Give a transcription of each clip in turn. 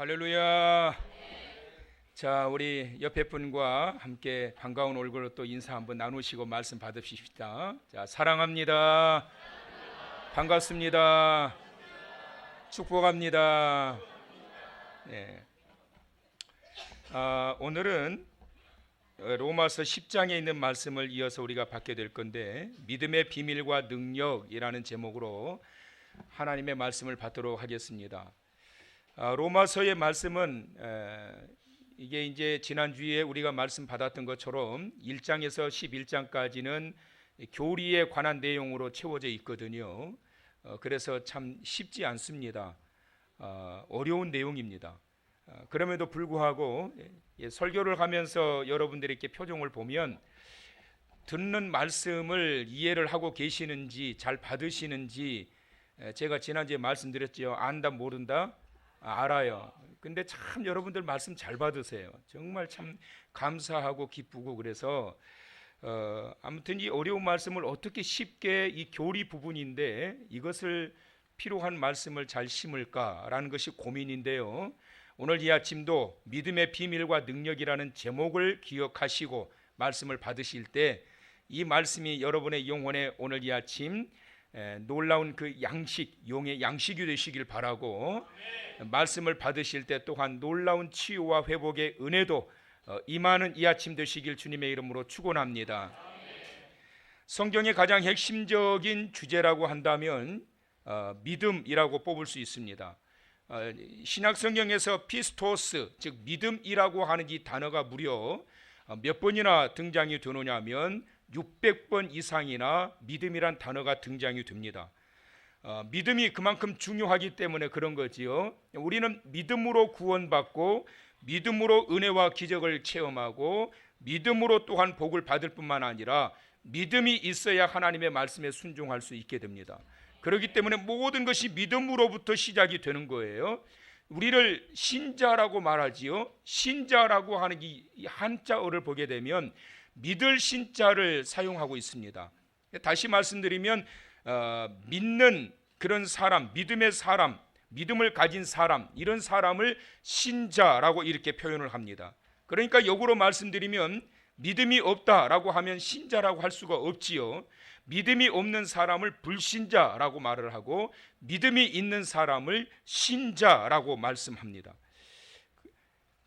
할렐루야. 자, 우리 옆에 분과 함께 반가운 얼굴로 또 인사 한번 나누시고 말씀 받으십시다. 자, 사랑합니다. 반갑습니다. 축복합니다. 네. 오늘은 로마서 10장에 있는 말씀을 이어서 우리가 받게 될 건데, 믿음의 비밀과 능력이라는 제목으로 하나님의 말씀을 받도록 하겠습니다. 로마서의 말씀은 이게 이제 지난주에 우리가 말씀 받았던 것처럼 1장에서 11장까지는 교리에 관한 내용으로 채워져 있거든요. 그래서 참 쉽지 않습니다. 어려운 내용입니다. 그럼에도 불구하고 설교를 하면서 여러분들이 이렇게 표정을 보면 듣는 말씀을 이해를 하고 계시는지, 잘 받으시는지, 제가 지난주에 말씀드렸죠. 안다 모른다 알아요. 근데 참 여러분들 말씀 잘 받으세요. 정말 참 감사하고 기쁘고, 그래서 아무튼 이 어려운 말씀을 어떻게 쉽게, 이 교리 부분인데 이것을 필요한 말씀을 잘 심을까라는 것이 고민인데요. 오늘 이 아침도 믿음의 비밀과 능력이라는 제목을 기억하시고 말씀을 받으실 때 이 말씀이 여러분의 영혼에 오늘 이 아침 놀라운 그 용의 양식이 되시길 바라고, 말씀을 받으실 때 또한 놀라운 치유와 회복의 은혜도 임하는 이 아침 되시길 주님의 이름으로 축원합니다. 성경의 가장 핵심적인 주제라고 한다면 믿음이라고 뽑을 수 있습니다. 신약 성경에서 피스토스, 즉 믿음이라고 하는 이 단어가 무려 몇 번이나 등장이 되느냐면 600번 이상이나 믿음이란 단어가 등장이 됩니다. 믿음이 그만큼 중요하기 때문에 그런 거지요. 우리는 믿음으로 구원받고, 믿음으로 은혜와 기적을 체험하고, 믿음으로 또한 복을 받을 뿐만 아니라 믿음이 있어야 하나님의 말씀에 순종할 수 있게 됩니다. 그렇기 때문에 모든 것이 믿음으로부터 시작이 되는 거예요. 우리를 신자라고 말하지요. 신자라고 하는 이 한자어를 보게 되면 믿을 신자를 사용하고 있습니다. 다시 말씀드리면 믿는 그런 사람, 믿음의 사람, 믿음을 가진 사람, 이런 사람을 신자라고 이렇게 표현을 합니다. 그러니까 역으로 말씀드리면 믿음이 없다라고 하면 신자라고 할 수가 없지요. 믿음이 없는 사람을 불신자라고 말을 하고, 믿음이 있는 사람을 신자라고 말씀합니다.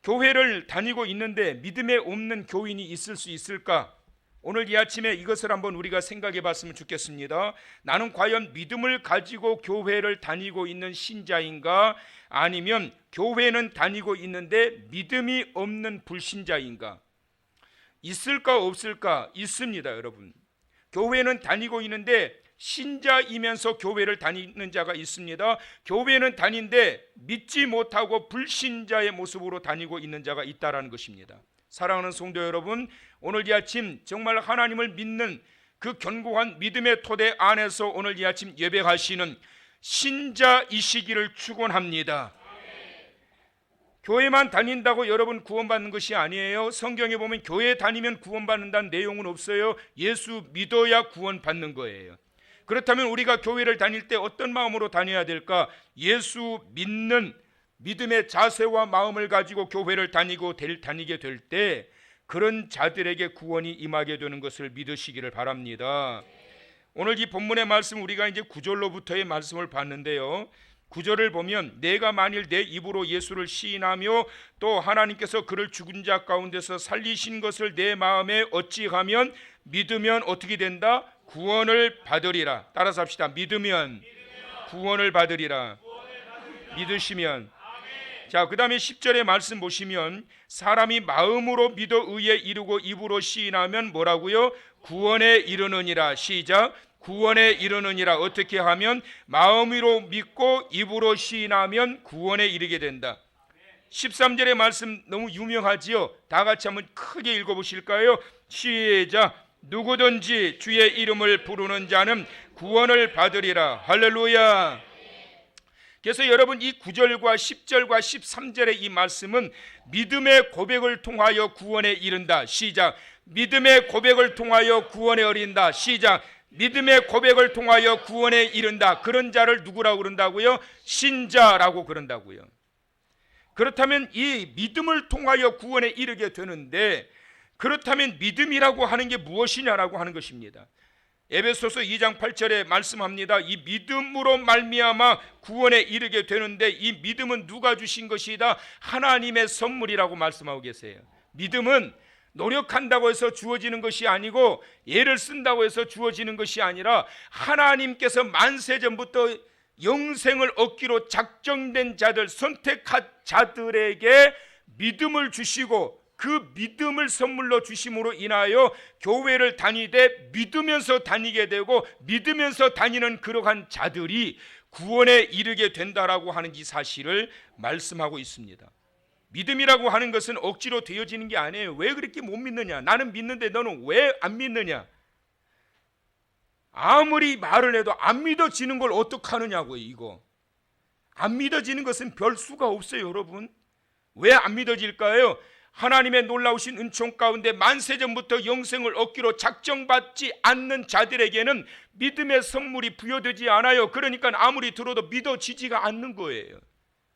교회를 다니고 있는데 믿음에 없는 교인이 있을 수 있을까? 오늘 이 아침에 이것을 한번 우리가 생각해 봤으면 좋겠습니다. 나는 과연 믿음을 가지고 교회를 다니고 있는 신자인가? 아니면 교회는 다니고 있는데 믿음이 없는 불신자인가? 있을까 없을까? 있습니다, 여러분. 교회는 다니고 있는데 신자이면서 교회를 다니는 자가 있습니다. 교회는 다니는데 믿지 못하고 불신자의 모습으로 다니고 있는 자가 있다라는 것입니다. 사랑하는 성도 여러분, 오늘 이 아침 정말 하나님을 믿는 그 견고한 믿음의 토대 안에서 오늘 이 아침 예배하시는 신자이시기를 축원합니다. 교회만 다닌다고 여러분 구원받는 것이 아니에요. 성경에 보면 교회 다니면 구원받는다는 내용은 없어요. 예수 믿어야 구원받는 거예요. 그렇다면 우리가 교회를 다닐 때 어떤 마음으로 다녀야 될까? 예수 믿는 믿음의 자세와 마음을 가지고 교회를 다니게 될 때 그런 자들에게 구원이 임하게 되는 것을 믿으시기를 바랍니다. 오늘 이 본문의 말씀, 우리가 이제 9절로부터의 말씀을 봤는데요. 9절을 보면 내가 만일 내 입으로 예수를 시인하며 또 하나님께서 그를 죽은 자 가운데서 살리신 것을 내 마음에 어찌하면 믿으면 어떻게 된다? 구원을 받으리라. 따라서 합시다. 믿으면 구원을 받으리라. 믿으시면. 자, 그 다음에 10절의 말씀 보시면 사람이 마음으로 믿어 의에 이르고 입으로 시인하면 뭐라고요? 구원에 이르느니라. 시작. 구원에 이르느니라. 어떻게 하면? 마음으로 믿고 입으로 시인하면 구원에 이르게 된다. 13절의 말씀 너무 유명하지요. 다 같이 한번 크게 읽어보실까요? 시작. 누구든지 주의 이름을 부르는 자는 구원을 받으리라. 할렐루야. 그래서 여러분, 이 9절과 10절과 13절의 이 말씀은 믿음의 고백을 통하여 구원에 이른다. 시작. 믿음의 고백을 통하여 구원에 이른다. 시작. 믿음의 고백을 통하여 구원에 이른다. 그런 자를 누구라고 그런다고요? 신자라고 그런다고요. 그렇다면 이 믿음을 통하여 구원에 이르게 되는데, 그렇다면 믿음이라고 하는 게 무엇이냐라고 하는 것입니다. 에베소서 2장 8절에 말씀합니다. 이 믿음으로 말미암아 구원에 이르게 되는데, 이 믿음은 누가 주신 것이다? 하나님의 선물이라고 말씀하고 계세요. 믿음은 노력한다고 해서 주어지는 것이 아니고, 예를 쓴다고 해서 주어지는 것이 아니라, 하나님께서 만세전부터 영생을 얻기로 작정된 자들, 선택한 자들에게 믿음을 주시고, 그 믿음을 선물로 주심으로 인하여 교회를 다니되 믿으면서 다니게 되고, 믿으면서 다니는 그러한 자들이 구원에 이르게 된다라고 하는 이 사실을 말씀하고 있습니다. 믿음이라고 하는 것은 억지로 되어지는 게 아니에요. 왜 그렇게 못 믿느냐? 나는 믿는데 너는 왜 안 믿느냐? 아무리 말을 해도 안 믿어지는 걸 어떡하느냐고요. 이거 안 믿어지는 것은 별 수가 없어요. 여러분, 왜 안 믿어질까요? 하나님의 놀라우신 은총 가운데 만세전부터 영생을 얻기로 작정받지 않는 자들에게는 믿음의 선물이 부여되지 않아요. 그러니까 아무리 들어도 믿어지지가 않는 거예요.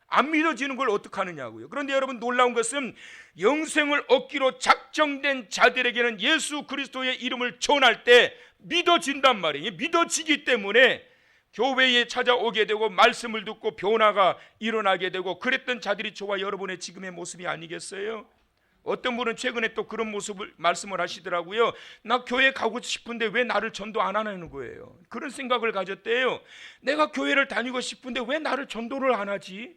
안 믿어지는 걸 어떡하느냐고요. 그런데 여러분, 놀라운 것은 영생을 얻기로 작정된 자들에게는 예수 그리스도의 이름을 전할 때 믿어진단 말이에요. 믿어지기 때문에 교회에 찾아오게 되고 말씀을 듣고 변화가 일어나게 되고, 그랬던 자들이 저와 여러분의 지금의 모습이 아니겠어요? 어떤 분은 최근에 또 그런 모습을 말씀을 하시더라고요. 나 교회 가고 싶은데 왜 나를 전도 안 하는 거예요. 그런 생각을 가졌대요. 내가 교회를 다니고 싶은데 왜 나를 전도를 안 하지?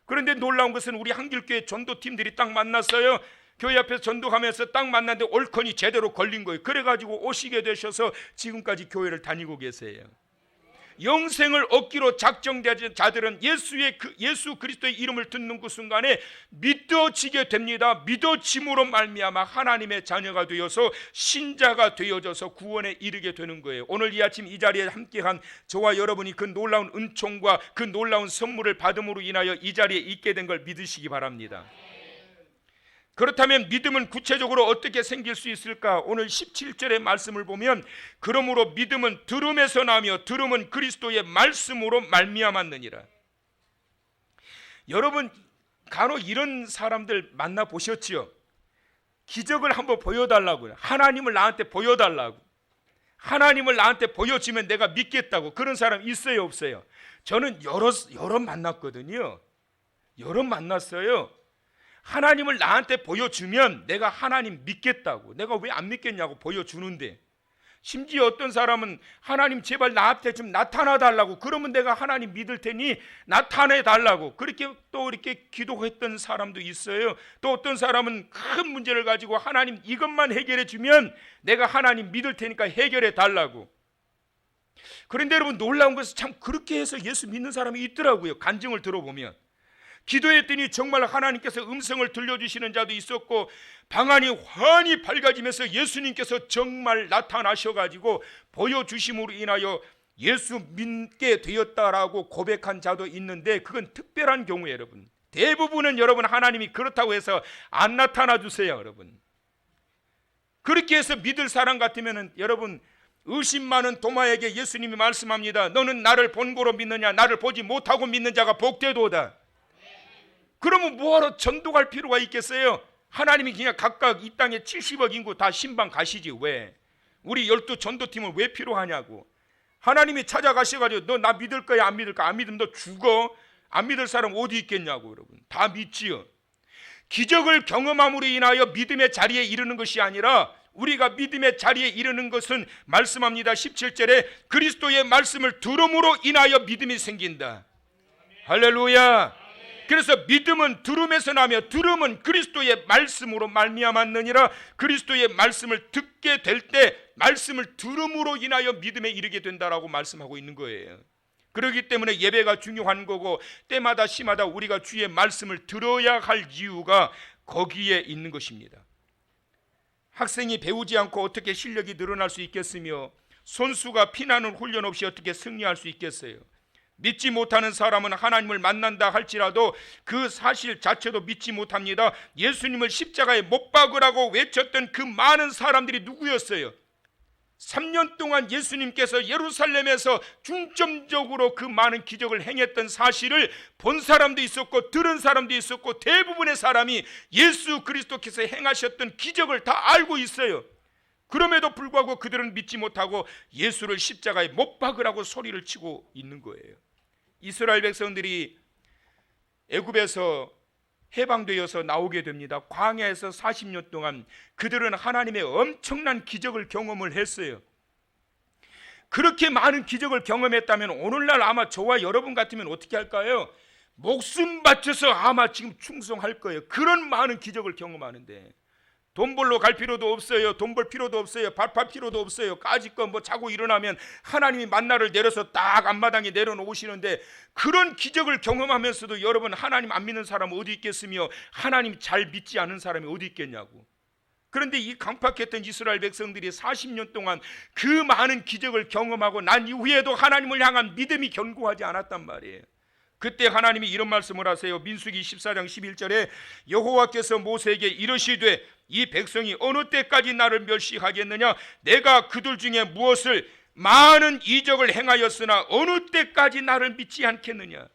그런데 놀라운 것은 우리 한길교회 전도팀들이 딱 만났어요. 교회 앞에서 전도하면서 딱 만났는데 올컨이 제대로 걸린 거예요. 그래가지고 오시게 되셔서 지금까지 교회를 다니고 계세요. 영생을 얻기로 작정된 자들은 예수 그리스도의 이름을 듣는 그 순간에 믿어지게 됩니다. 믿어짐으로 말미암아 하나님의 자녀가 되어서 신자가 되어져서 구원에 이르게 되는 거예요. 오늘 이 아침 이 자리에 함께한 저와 여러분이 그 놀라운 은총과 그 놀라운 선물을 받음으로 인하여 이 자리에 있게 된 걸 믿으시기 바랍니다. 그렇다면 믿음은 구체적으로 어떻게 생길 수 있을까? 오늘 17절의 말씀을 보면, 그러므로 믿음은 들음에서 나며 들음은 그리스도의 말씀으로 말미암았느니라. 여러분, 간혹 이런 사람들 만나 보셨지요? 기적을 한번 보여달라고요. 하나님을 나한테 보여달라고. 하나님을 나한테 보여주면 내가 믿겠다고. 그런 사람 있어요, 없어요? 저는 여러 만났거든요. 여러 만났어요. 하나님을 나한테 보여주면 내가 하나님 믿겠다고. 내가 왜 안 믿겠냐고 보여주는데, 심지어 어떤 사람은 하나님 제발 나한테 좀 나타나 달라고. 그러면 내가 하나님 믿을 테니 나타내 달라고. 그렇게 또 이렇게 기도했던 사람도 있어요. 또 어떤 사람은 큰 문제를 가지고 하나님 이것만 해결해 주면 내가 하나님 믿을 테니까 해결해 달라고. 그런데 여러분, 놀라운 것은 참 그렇게 해서 예수 믿는 사람이 있더라고요. 간증을 들어보면 기도했더니 정말 하나님께서 음성을 들려주시는 자도 있었고, 방안이 환히 밝아지면서 예수님께서 정말 나타나셔가지고 보여주심으로 인하여 예수 믿게 되었다라고 고백한 자도 있는데, 그건 특별한 경우예요. 여러분, 대부분은 여러분 하나님이 그렇다고 해서 안 나타나 주세요. 여러분, 그렇게 해서 믿을 사람 같으면 여러분, 의심 많은 도마에게 예수님이 말씀합니다. 너는 나를 본고로 믿느냐? 나를 보지 못하고 믿는 자가 복되도다. 그러면 뭐하러 전도 갈 필요가 있겠어요? 하나님이 그냥 각각 이 땅에 70억 인구 다 신방 가시지 왜? 우리 12 전도팀은 왜 필요하냐고. 하나님이 찾아가셔가지고 너 나 믿을 거야 안 믿을 거야? 안 믿으면 너 죽어. 안 믿을 사람 어디 있겠냐고. 여러분, 다 믿지요. 기적을 경험함으로 인하여 믿음의 자리에 이르는 것이 아니라, 우리가 믿음의 자리에 이르는 것은 말씀합니다. 17절에 그리스도의 말씀을 들음으로 인하여 믿음이 생긴다. 할렐루야. 그래서 믿음은 들음에서 나며 들음은 그리스도의 말씀으로 말미암았느니라. 그리스도의 말씀을 듣게 될 때 말씀을 들음으로 인하여 믿음에 이르게 된다라고 말씀하고 있는 거예요. 그렇기 때문에 예배가 중요한 거고, 때마다 시마다 우리가 주의 말씀을 들어야 할 이유가 거기에 있는 것입니다. 학생이 배우지 않고 어떻게 실력이 늘어날 수 있겠으며, 선수가 피나는 훈련 없이 어떻게 승리할 수 있겠어요? 믿지 못하는 사람은 하나님을 만난다 할지라도 그 사실 자체도 믿지 못합니다. 예수님을 십자가에 못 박으라고 외쳤던 그 많은 사람들이 누구였어요? 3년 동안 예수님께서 예루살렘에서 중점적으로 그 많은 기적을 행했던 사실을 본 사람도 있었고 들은 사람도 있었고 대부분의 사람이 예수 그리스도께서 행하셨던 기적을 다 알고 있어요. 그럼에도 불구하고 그들은 믿지 못하고 예수를 십자가에 못 박으라고 소리를 치고 있는 거예요. 이스라엘 백성들이 애굽에서 해방되어서 나오게 됩니다. 광야에서 40년 동안 그들은 하나님의 엄청난 기적을 경험을 했어요. 그렇게 많은 기적을 경험했다면 오늘날 아마 저와 여러분 같으면 어떻게 할까요? 목숨 바쳐서 아마 지금 충성할 거예요. 그런 많은 기적을 경험하는데 돈 벌러 갈 필요도 없어요. 돈 벌 필요도 없어요. 밥할 필요도 없어요. 까짓 거 자고 일어나면 하나님이 만나를 내려서 딱 앞마당에 내려놓으시는데 그런 기적을 경험하면서도 여러분 하나님 안 믿는 사람은 어디 있겠으며 하나님 잘 믿지 않은 사람이 어디 있겠냐고. 그런데 이 강팍했던 이스라엘 백성들이 40년 동안 그 많은 기적을 경험하고 난 이후에도 하나님을 향한 믿음이 견고하지 않았단 말이에요. 그때 하나님이 이런 말씀을 하세요. 민수기 14장 11절에 여호와께서 모세에게 이르시되 이 백성이 어느 때까지 나를 멸시하겠느냐? 내가 그들 중에 무엇을 많은 이적을 행하였으나 어느 때까지 나를 믿지 않겠느냐?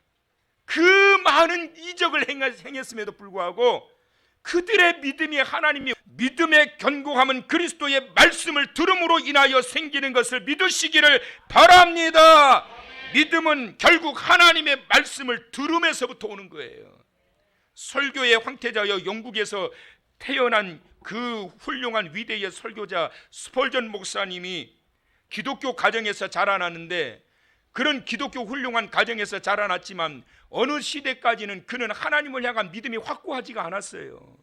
그 많은 이적을 행했음에도 불구하고 그들의 믿음이 하나님이 믿음의 견고함은 그리스도의 말씀을 들음으로 인하여 생기는 것을 믿으시기를 바랍니다. 믿음은 결국 하나님의 말씀을 들음에서부터 오는 거예요. 설교의 황태자여 영국에서 태어난 그 훌륭한 위대의 설교자 스펄전 목사님이 기독교 가정에서 자라났는데 그런 기독교 훌륭한 가정에서 자라났지만 어느 시대까지는 그는 하나님을 향한 믿음이 확고하지가 않았어요.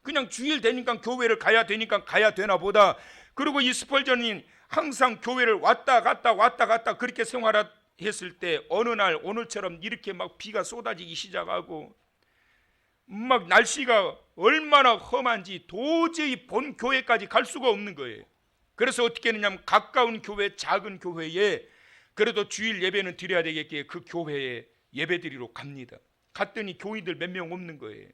그냥 주일 되니까 교회를 가야 되니까 가야 되나 보다. 그리고 이 스펄전이 항상 교회를 왔다 갔다 그렇게 생활했을 때 어느 날 오늘처럼 이렇게 막 비가 쏟아지기 시작하고 막 날씨가 얼마나 험한지 도저히 본 교회까지 갈 수가 없는 거예요. 그래서 어떻게 했느냐면 가까운 교회, 작은 교회에 그래도 주일 예배는 드려야 되겠기에 그 교회에 예배 드리러 갑니다. 갔더니 교인들 몇 명 없는 거예요.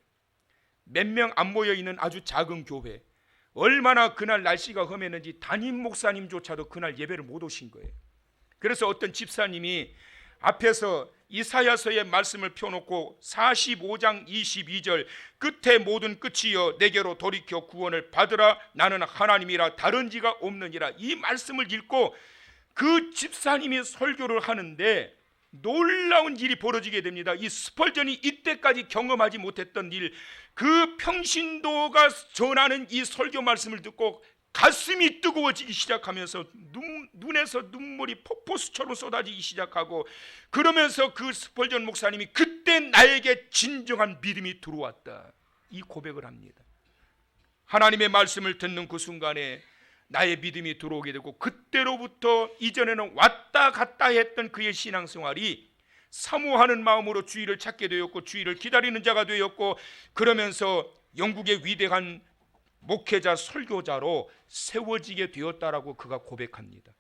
몇 명 안 모여 있는 아주 작은 교회. 얼마나 그날 날씨가 험했는지 담임 목사님조차도 그날 예배를 못 오신 거예요. 그래서 어떤 집사님이 앞에서 이사야서의 말씀을 펴놓고 45장 22절 끝에 모든 끝이여 내게로 돌이켜 구원을 받으라 나는 하나님이라 다른 지가 없느니라 이 말씀을 읽고 그 집사님이 설교를 하는데 놀라운 일이 벌어지게 됩니다. 이 스펄전이 이때까지 경험하지 못했던 일, 그 평신도가 전하는 이 설교 말씀을 듣고 가슴이 뜨거워지기 시작하면서 눈에서 눈물이 폭포수처럼 쏟아지기 시작하고 그러면서 그 스펄전 목사님이 그때 나에게 진정한 믿음이 들어왔다 이 고백을 합니다. 하나님의 말씀을 듣는 그 순간에 나의 믿음이 들어오게 되고 그때로부터 이전에는 왔다 갔다 했던 그의 신앙생활이 사모하는 마음으로 주의를 찾게 되었고 주의를 기다리는 자가 되었고 그러면서 영국의 위대한 목회자 설교자로 세워지게 되었다라고 그가 고백합니다.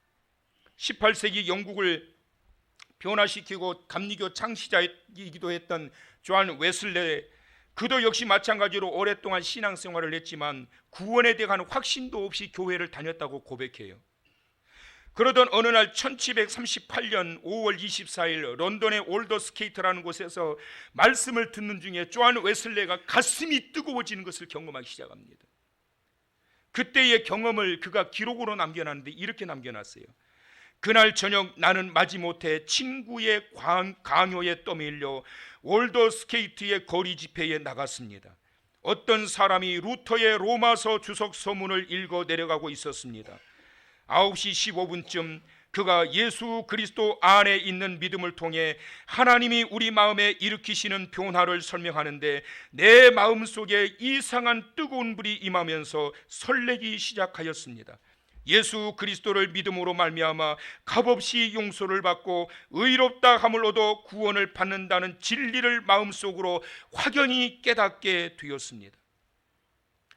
18세기 영국을 변화시키고 감리교 창시자이기도 했던 존 웨슬레 그도 역시 마찬가지로 오랫동안 신앙생활을 했지만 구원에 대한 확신도 없이 교회를 다녔다고 고백해요. 그러던 어느 날 1738년 5월 24일 런던의 올더스케이트라는 곳에서 말씀을 듣는 중에 존 웨슬레가 가슴이 뜨거워지는 것을 경험하기 시작합니다. 그때의 경험을 그가 기록으로 남겨놨는데 이렇게 남겨놨어요. 그날 저녁 나는 마지못해 친구의 강요에 떠밀려 올더스케이트의 거리 집회에 나갔습니다. 어떤 사람이 루터의 로마서 주석 서문을 읽어 내려가고 있었습니다. 9시 15분쯤 그가 예수 그리스도 안에 있는 믿음을 통해 하나님이 우리 마음에 일으키시는 변화를 설명하는데 내 마음속에 이상한 뜨거운 불이 임하면서 설레기 시작하였습니다. 예수 그리스도를 믿음으로 말미암아 값없이 용서를 받고 의롭다 함을 얻어 구원을 받는다는 진리를 마음속으로 확연히 깨닫게 되었습니다.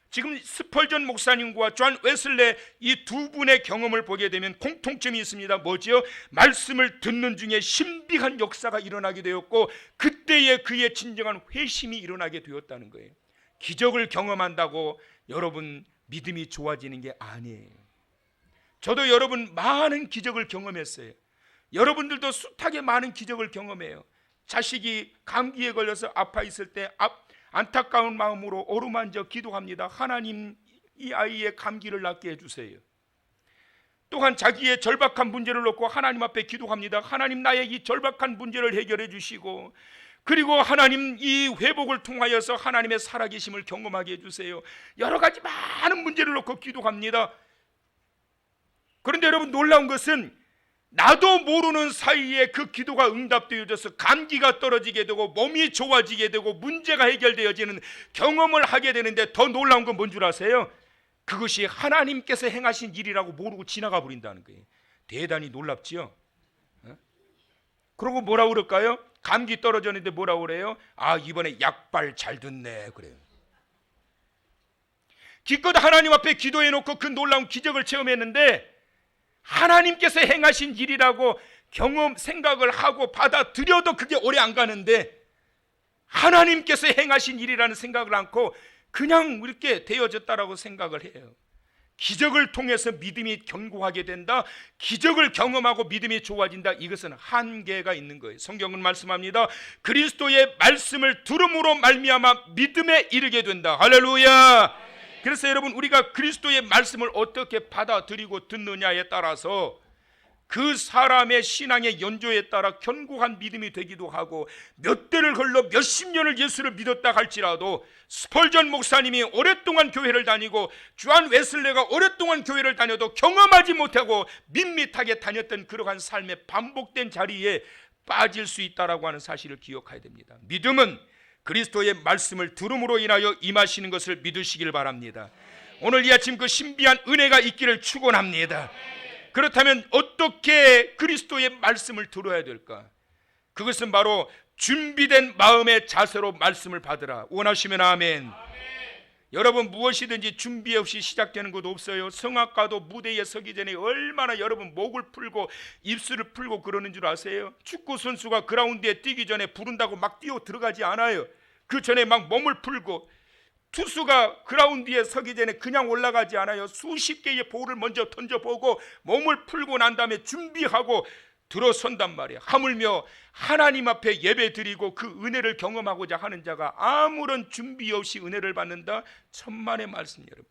지금 스펄전 목사님과 존 웨슬레 이 두 분의 경험을 보게 되면 공통점이 있습니다. 뭐지요? 말씀을 듣는 중에 신비한 역사가 일어나게 되었고 그때에 그의 진정한 회심이 일어나게 되었다는 거예요. 기적을 경험한다고 여러분 믿음이 좋아지는 게 아니에요. 저도 여러분 많은 기적을 경험했어요. 여러분들도 숱하게 많은 기적을 경험해요. 자식이 감기에 걸려서 아파 있을 때 안타까운 마음으로 어루만져 기도합니다. 하나님, 이 아이의 감기를 낫게 해주세요. 또한 자기의 절박한 문제를 놓고 하나님 앞에 기도합니다. 하나님, 나의 이 절박한 문제를 해결해 주시고, 그리고 하나님, 이 회복을 통하여서 하나님의 살아계심을 경험하게 해주세요. 여러 가지 많은 문제를 놓고 기도합니다. 그런데 여러분, 놀라운 것은 나도 모르는 사이에 그 기도가 응답되어져서 감기가 떨어지게 되고 몸이 좋아지게 되고 문제가 해결되어지는 경험을 하게 되는데, 더 놀라운 건 뭔 줄 아세요? 그것이 하나님께서 행하신 일이라고 모르고 지나가 버린다는 거예요. 대단히 놀랍지요. 그러고 뭐라고 그럴까요? 감기 떨어졌는데 뭐라고 그래요? 아, 이번에 약발 잘 듣네 그래요. 기껏 하나님 앞에 기도해 놓고 그 놀라운 기적을 체험했는데, 하나님께서 행하신 일이라고 생각을 하고 받아들여도 그게 오래 안 가는데, 하나님께서 행하신 일이라는 생각을 않고 그냥 이렇게 되어졌다라고 생각을 해요. 기적을 통해서 믿음이 견고하게 된다, 기적을 경험하고 믿음이 좋아진다, 이것은 한계가 있는 거예요. 성경은 말씀합니다. 그리스도의 말씀을 들음으로 말미암아 믿음에 이르게 된다. 할렐루야. 그래서 여러분, 우리가 그리스도의 말씀을 어떻게 받아들이고 듣느냐에 따라서 그 사람의 신앙의 연조에 따라 견고한 믿음이 되기도 하고, 몇 대를 걸러 몇십 년을 예수를 믿었다 할지라도 스펄전 목사님이 오랫동안 교회를 다니고 주한 웨슬레가 오랫동안 교회를 다녀도 경험하지 못하고 밋밋하게 다녔던 그러한 삶의 반복된 자리에 빠질 수 있다라고 하는 사실을 기억해야 됩니다. 믿음은 그리스도의 말씀을 들음으로 인하여 임하시는 것을 믿으시길 바랍니다. 오늘 이 아침 그 신비한 은혜가 있기를 축원합니다. 그렇다면 어떻게 그리스도의 말씀을 들어야 될까? 그것은 바로 준비된 마음의 자세로 말씀을 받으라. 원하시면 아멘. 여러분, 무엇이든지 준비 없이 시작되는 것도 없어요. 성악가도 무대에 서기 전에 얼마나 여러분 목을 풀고 입술을 풀고 그러는 줄 아세요? 축구 선수가 그라운드에 뛰기 전에 부른다고 막 뛰어 들어가지 않아요. 그 전에 막 몸을 풀고, 투수가 그라운드에 서기 전에 그냥 올라가지 않아요. 수십 개의 볼을 먼저 던져보고 몸을 풀고 난 다음에 준비하고 들어선단 말이에요. 하물며 하나님 앞에 예배드리고 그 은혜를 경험하고자 하는 자가 아무런 준비 없이 은혜를 받는다? 천만의 말씀. 여러분,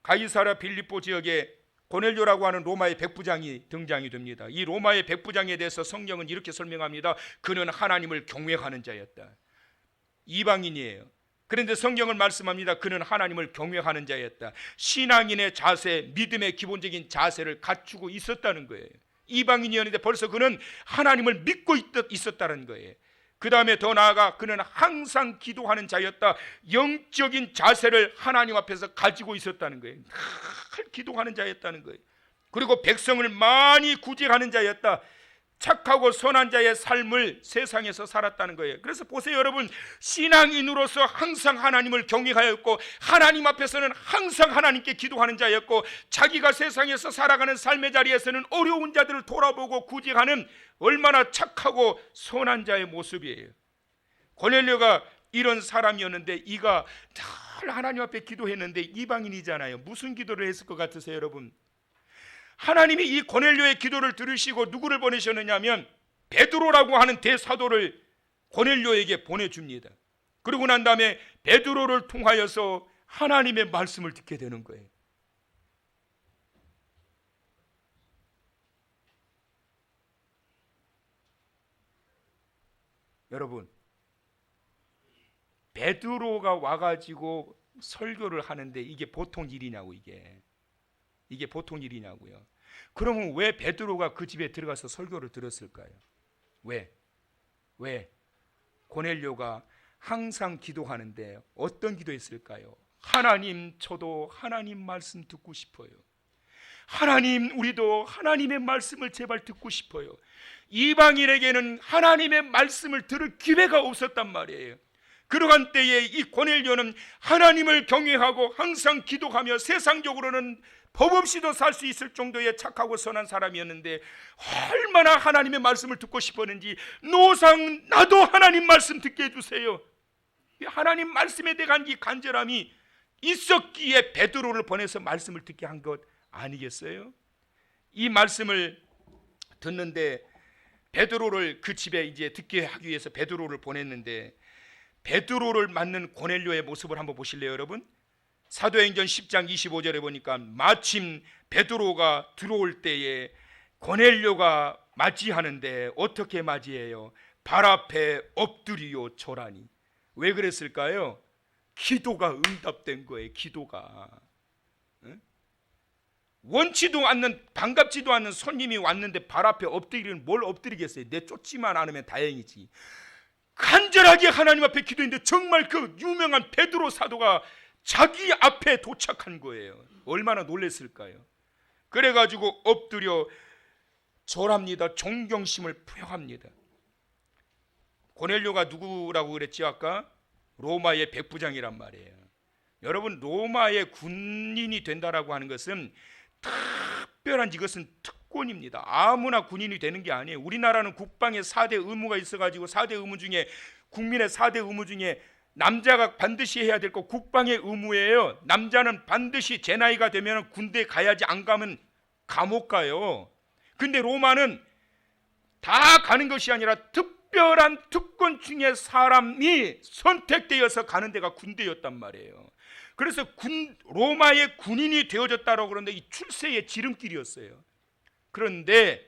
가이사랴 빌립보 지역에 고넬료라고 하는 로마의 백부장이 등장이 됩니다. 이 로마의 백부장에 대해서 성경은 이렇게 설명합니다. 그는 하나님을 경외하는 자였다. 이방인이에요. 그런데 성경은 말씀합니다. 그는 하나님을 경외하는 자였다. 신앙인의 자세, 믿음의 기본적인 자세를 갖추고 있었다는 거예요. 이방인이었는데 벌써 그는 하나님을 믿고 있었다는 거예요. 그 다음에 더 나아가 그는 항상 기도하는 자였다. 영적인 자세를 하나님 앞에서 가지고 있었다는 거예요. 늘 기도하는 자였다는 거예요. 그리고 백성을 많이 구제하는 자였다. 착하고 선한 자의 삶을 세상에서 살았다는 거예요. 그래서 보세요 여러분, 신앙인으로서 항상 하나님을 경외하였고, 하나님 앞에서는 항상 하나님께 기도하는 자였고, 자기가 세상에서 살아가는 삶의 자리에서는 어려운 자들을 돌아보고 구제하는 얼마나 착하고 선한 자의 모습이에요. 고넬료가 이런 사람이었는데, 이가 늘 하나님 앞에 기도했는데 이방인이잖아요. 무슨 기도를 했을 것 같으세요 여러분? 하나님이 이 고넬료의 기도를 들으시고 누구를 보내셨느냐면 베드로라고 하는 대사도를 고넬료에게 보내줍니다. 그러고 난 다음에 베드로를 통하여서 하나님의 말씀을 듣게 되는 거예요. 여러분, 베드로가 와가지고 설교를 하는데 이게 보통 일이냐고, 이게 보통 일이냐고요. 그러면 왜 베드로가 그 집에 들어가서 설교를 들었을까요? 왜? 고넬료가 항상 기도하는데 어떤 기도했을까요? 하나님, 저도 하나님 말씀 듣고 싶어요. 하나님, 우리도 하나님의 말씀을 제발 듣고 싶어요. 이방인에게는 하나님의 말씀을 들을 기회가 없었단 말이에요. 그러한 때에 이 고넬료는 하나님을 경외하고 항상 기도하며 세상적으로는 법 없이도 살 수 있을 정도의 착하고 선한 사람이었는데, 얼마나 하나님의 말씀을 듣고 싶었는지, 노상 나도 하나님 말씀 듣게 해주세요. 하나님 말씀에 대한 이 간절함이 있었기에 베드로를 보내서 말씀을 듣게 한 것 아니겠어요? 이 말씀을 듣는데 베드로를 그 집에 이제 듣게 하기 위해서 베드로를 보냈는데, 베드로를 맞는 고넬료의 모습을 한번 보실래요, 여러분? 사도행전 10장 25절에 보니까 마침 베드로가 들어올 때에 고넬료가 맞이하는데 어떻게 맞이해요? 발 앞에 엎드리요 절하니. 왜 그랬을까요? 기도가 응답된 거예요. 기도가. 원치도 않는, 반갑지도 않는 손님이 왔는데 발 앞에 엎드리는, 뭘 엎드리겠어요? 내쫓지만 않으면 다행이지. 간절하게 하나님 앞에 기도했는데 정말 그 유명한 베드로 사도가 자기 앞에 도착한 거예요. 얼마나 놀랐을까요? 그래가지고 엎드려 절합니다. 존경심을 표합니다. 고넬료가 누구라고 그랬죠? 아까 로마의 백부장이란 말이에요. 여러분, 로마의 군인이 된다라고 하는 것은 특별한, 이것은 특권입니다. 아무나 군인이 되는 게 아니에요. 우리나라는 국방에 4대 의무가 있어가지고 4대 의무 중에, 국민의 4대 의무 중에 남자가 반드시 해야 될 거 국방의 의무예요. 남자는 반드시 제 나이가 되면 군대 가야지, 안 가면 감옥 가요. 근데 로마는 다 가는 것이 아니라 특별한 특권 중에 사람이 선택되어서 가는 데가 군대였단 말이에요. 그래서 로마의 군인이 되어졌다고 그러는데 이 출세의 지름길이었어요. 그런데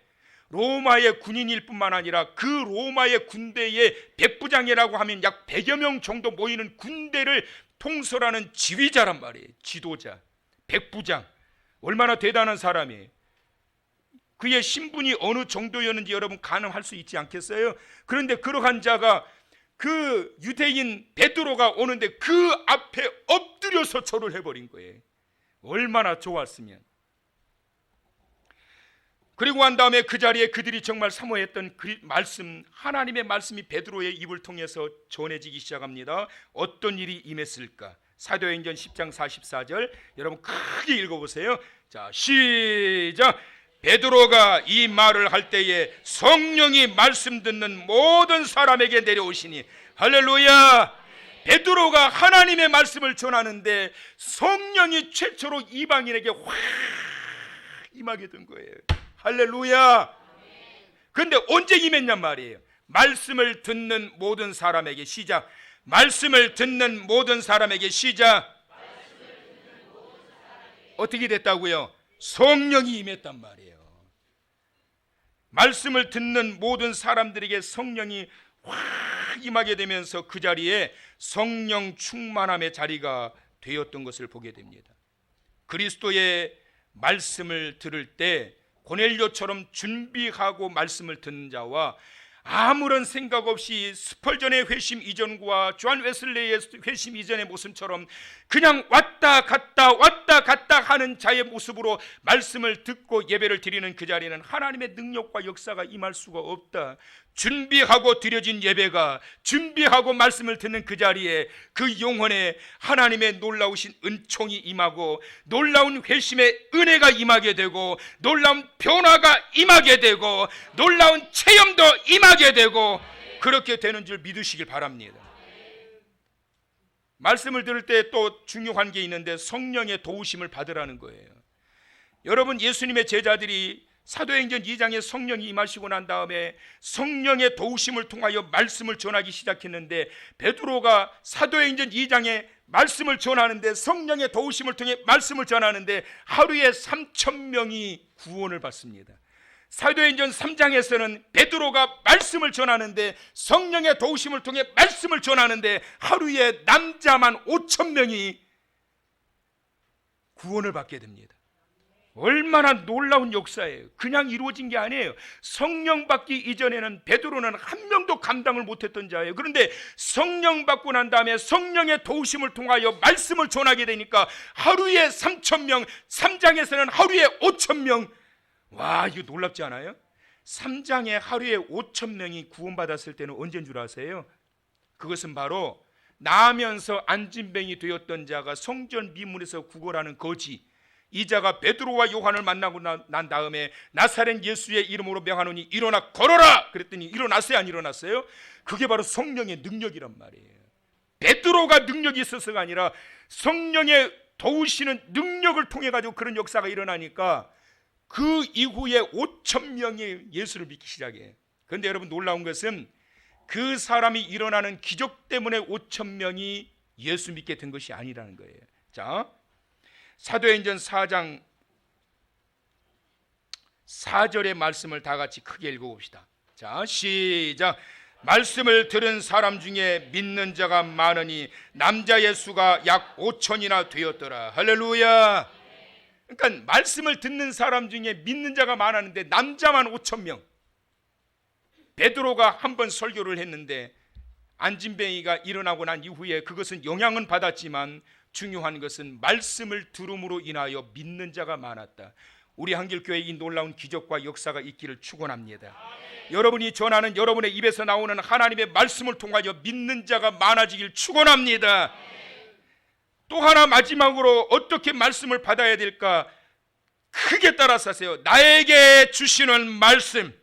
로마의 군인일 뿐만 아니라 그 로마의 군대의 백부장이라고 하면 약 100여 명 정도 모이는 군대를 통솔하는 지휘자란 말이에요. 지도자, 백부장. 얼마나 대단한 사람이에요. 그의 신분이 어느 정도였는지 여러분 가늠할 수 있지 않겠어요? 그런데 그러한 자가 그 유대인 베드로가 오는데 그 앞에 엎드려서 절을 해버린 거예요. 얼마나 좋았으면. 그리고 한 다음에 그 자리에 그들이 정말 사모했던 그 말씀, 하나님의 말씀이 베드로의 입을 통해서 전해지기 시작합니다. 어떤 일이 임했을까? 사도행전 10장 44절 여러분 크게 읽어보세요. 자, 시작. 베드로가 이 말을 할 때에 성령이 말씀 듣는 모든 사람에게 내려오시니. 할렐루야. 베드로가 하나님의 말씀을 전하는데 성령이 최초로 이방인에게 확 임하게 된 거예요. 할렐루야. 그런데 언제 임했냔 말이에요. 말씀을 듣는 모든 사람에게. 시작. 말씀을 듣는 모든 사람에게. 시작. 어떻게 됐다고요? 성령이 임했단 말이에요. 말씀을 듣는 모든 사람들에게 성령이 확 임하게 되면서 그 자리에 성령 충만함의 자리가 되었던 것을 보게 됩니다. 그리스도의 말씀을 들을 때 고넬료처럼 준비하고 말씀을 듣는 자와 아무런 생각 없이 스펄전의 회심 이전과 존 웨슬레이의 회심 이전의 모습처럼 그냥 왔다 갔다 하는 자의 모습으로 말씀을 듣고 예배를 드리는 그 자리는 하나님의 능력과 역사가 임할 수가 없다. 준비하고 드려진 예배가, 준비하고 말씀을 듣는 그 자리에 그 영혼에 하나님의 놀라우신 은총이 임하고 놀라운 회심의 은혜가 임하게 되고 놀라운 변화가 임하게 되고 놀라운 체험도 임하게 되고 그렇게 되는 줄 믿으시길 바랍니다. 말씀을 들을 때 또 중요한 게 있는데 성령의 도우심을 받으라는 거예요. 여러분, 예수님의 제자들이 사도행전 2장에 성령이 임하시고 난 다음에 성령의 도우심을 통하여 말씀을 전하기 시작했는데 베드로가 사도행전 2장에 말씀을 전하는데 성령의 도우심을 통해 말씀을 전하는데 하루에 3,000명이 구원을 받습니다. 사도행전 3장에서는 베드로가 말씀을 전하는데 성령의 도우심을 통해 말씀을 전하는데 하루에 남자만 5,000명이 구원을 받게 됩니다. 얼마나 놀라운 역사예요. 그냥 이루어진 게 아니에요. 성령 받기 이전에는 베드로는 한 명도 감당을 못했던 자예요. 그런데 성령 받고 난 다음에 성령의 도우심을 통하여 말씀을 전하게 되니까 하루에 3,000명, 3장에서는 하루에 5,000명. 와, 이거 놀랍지 않아요? 3장에 하루에 5,000명이 구원받았을 때는 언제인 줄 아세요? 그것은 바로 나면서 안진뱅이 되었던 자가 성전 미문에서 구걸하는 거지, 이 자가 베드로와 요한을 만나고 난 다음에 나사렛 예수의 이름으로 명하노니 일어나 걸어라 그랬더니 일어났어요, 안 일어났어요? 그게 바로 성령의 능력이란 말이에요. 베드로가 능력이 있어서가 아니라 성령의 도우시는 능력을 통해 가지고 그런 역사가 일어나니까 그 이후에 5천 명이 예수를 믿기 시작해요. 그런데 여러분 놀라운 것은 그 사람이 일어나는 기적 때문에 5천 명이 예수 믿게 된 것이 아니라는 거예요. 자, 사도행전 4장 4절의 말씀을 다 같이 크게 읽어봅시다. 자, 시작. 말씀을 들은 사람 중에 믿는 자가 많으니 남자의 수가 약 5천이나 되었더라. 할렐루야. 그러니까 말씀을 듣는 사람 중에 믿는 자가 많았는데 남자만 5천 명. 베드로가 한 번 설교를 했는데 안진뱅이가 일어나고 난 이후에 그것은 영향은 받았지만 중요한 것은 말씀을 들음으로 인하여 믿는 자가 많았다. 우리 한길교회에 이 놀라운 기적과 역사가 있기를 축원합니다. 여러분이 전하는 여러분의 입에서 나오는 하나님의 말씀을 통하여 믿는 자가 많아지길 축원합니다. 또 하나 마지막으로 어떻게 말씀을 받아야 될까? 크게 따라서 하세요. 나에게 주시는 말씀.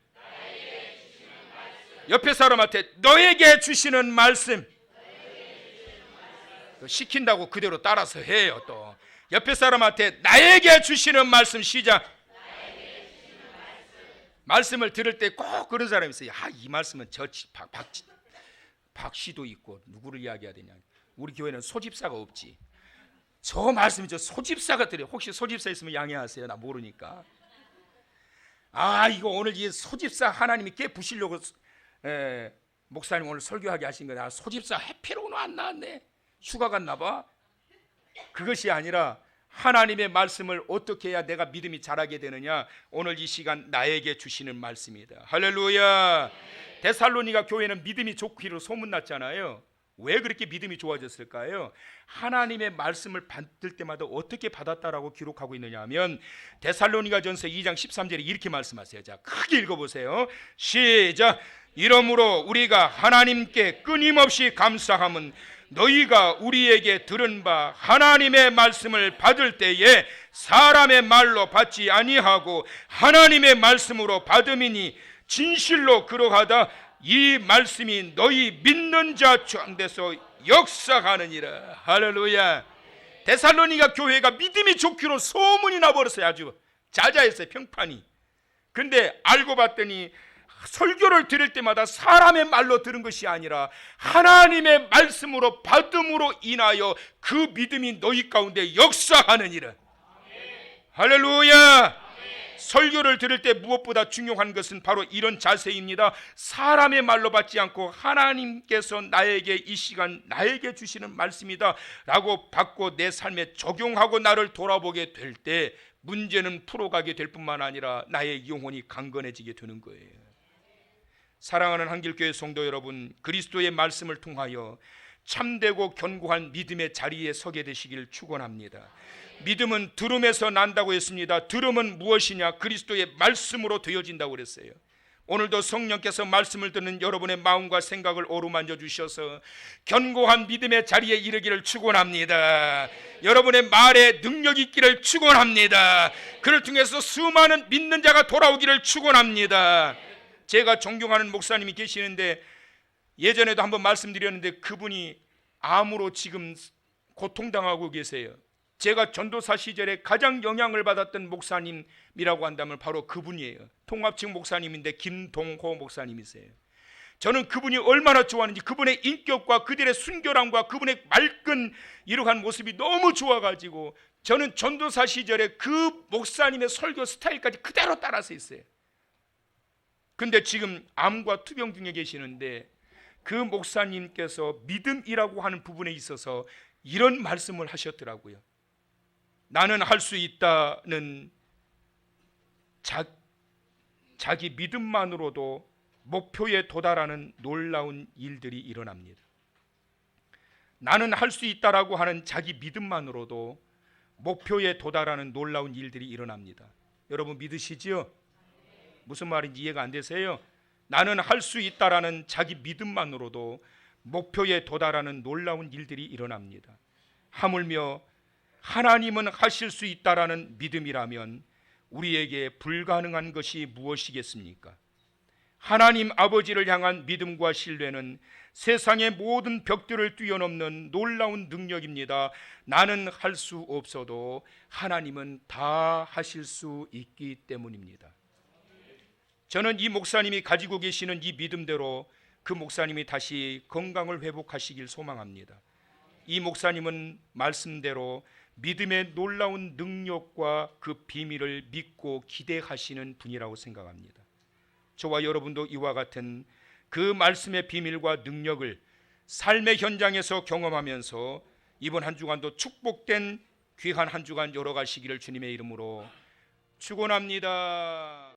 옆에 사람한테 너에게 주시는 말씀. 시킨다고 그대로 따라서 해요. 또 옆에 사람한테 나에게 주시는 말씀. 시작. 말씀을 들을 때 꼭 그런 사람이 있어요. 이 말씀은 박씨도 있고 누구를 이야기해야 되냐. 우리 교회는 소집사가 없지. 저 말씀이 저 소집사가 들어요. 혹시 소집사 있으면 양해하세요. 나 모르니까. 이거 오늘 이 소집사 하나님이 깨 부시려고 목사님 오늘 설교하게 하신 거다. 소집사 해피로는 안 나왔네. 휴가 갔나 봐. 그것이 아니라 하나님의 말씀을 어떻게 해야 내가 믿음이 자라게 되느냐. 오늘 이 시간 나에게 주시는 말씀이다. 할렐루야. 데살로니가 교회는 믿음이 좋기로 소문났잖아요. 왜 그렇게 믿음이 좋아졌을까요? 하나님의 말씀을 받을 때마다 어떻게 받았다라고 기록하고 있느냐 하면 데살로니가전서 2장 13절에 이렇게 말씀하세요. 자, 크게 읽어보세요. 시작. 이러므로 우리가 하나님께 끊임없이 감사함은 너희가 우리에게 들은 바 하나님의 말씀을 받을 때에 사람의 말로 받지 아니하고 하나님의 말씀으로 받음이니 진실로 그러하다 이 말씀이 너희 믿는 자 가운데서 역사하느니라. 할렐루야. 데살로니가 교회가 믿음이 좋기로 소문이 나버렸어요. 아주 자자했어요. 평판이. 근데 알고 봤더니 설교를 들을 때마다 사람의 말로 들은 것이 아니라 하나님의 말씀으로 받음으로 인하여 그 믿음이 너희 가운데 역사하느니라. 할렐루야. 설교를 들을 때 무엇보다 중요한 것은 바로 이런 자세입니다. 사람의 말로 받지 않고 하나님께서 나에게 이 시간 나에게 주시는 말씀이다 라고 받고 내 삶에 적용하고 나를 돌아보게 될 때 문제는 풀어가게 될 뿐만 아니라 나의 영혼이 강건해지게 되는 거예요. 사랑하는 한길교회 성도 여러분, 그리스도의 말씀을 통하여 참되고 견고한 믿음의 자리에 서게 되시길 축원합니다. 믿음은 들음에서 난다고 했습니다. 들음은 무엇이냐? 그리스도의 말씀으로 되어진다고 그랬어요. 오늘도 성령께서 말씀을 듣는 여러분의 마음과 생각을 어루만져 주셔서 견고한 믿음의 자리에 이르기를 축원합니다. 여러분의 말에 능력이 있기를 축원합니다. 그를 통해서 수많은 믿는 자가 돌아오기를 축원합니다. 제가 존경하는 목사님이 계시는데 예전에도 한번 말씀드렸는데 그분이 암으로 지금 고통당하고 계세요. 제가 전도사 시절에 가장 영향을 받았던 목사님이라고 한다면 바로 그분이에요. 통합측 목사님인데 김동호 목사님이세요. 저는 그분이 얼마나 좋아하는지 그분의 인격과 그들의 순결함과 그분의 맑은 이러한 모습이 너무 좋아가지고 저는 전도사 시절에 그 목사님의 설교 스타일까지 그대로 따라서 했어요. 근데 지금 암과 투병 중에 계시는데 그 목사님께서 믿음이라고 하는 부분에 있어서 이런 말씀을 하셨더라고요. 나는 할 수 있다는 자기 믿음만으로도 목표에 도달하는 놀라운 일들이 일어납니다. 나는 할 수 있다라고 하는 자기 믿음만으로도 목표에 도달하는 놀라운 일들이 일어납니다. 여러분 믿으시지요? 무슨 말인지 이해가 안 되세요? 나는 할 수 있다라는 자기 믿음만으로도 목표에 도달하는 놀라운 일들이 일어납니다. 하물며 하나님은 하실 수 있다라는 믿음이라면 우리에게 불가능한 것이 무엇이겠습니까? 하나님 아버지를 향한 믿음과 신뢰는 세상의 모든 벽들을 뛰어넘는 놀라운 능력입니다. 나는 할 수 없어도 하나님은 다 하실 수 있기 때문입니다. 저는 이 목사님이 가지고 계시는 이 믿음대로 그 목사님이 다시 건강을 회복하시길 소망합니다. 이 목사님은 말씀대로 믿음의 놀라운 능력과 그 비밀을 믿고 기대하시는 분이라고 생각합니다. 저와 여러분도 이와 같은 그 말씀의 비밀과 능력을 삶의 현장에서 경험하면서 이번 한 주간도 축복된 귀한 한 주간 열어가시기를 주님의 이름으로 축원합니다.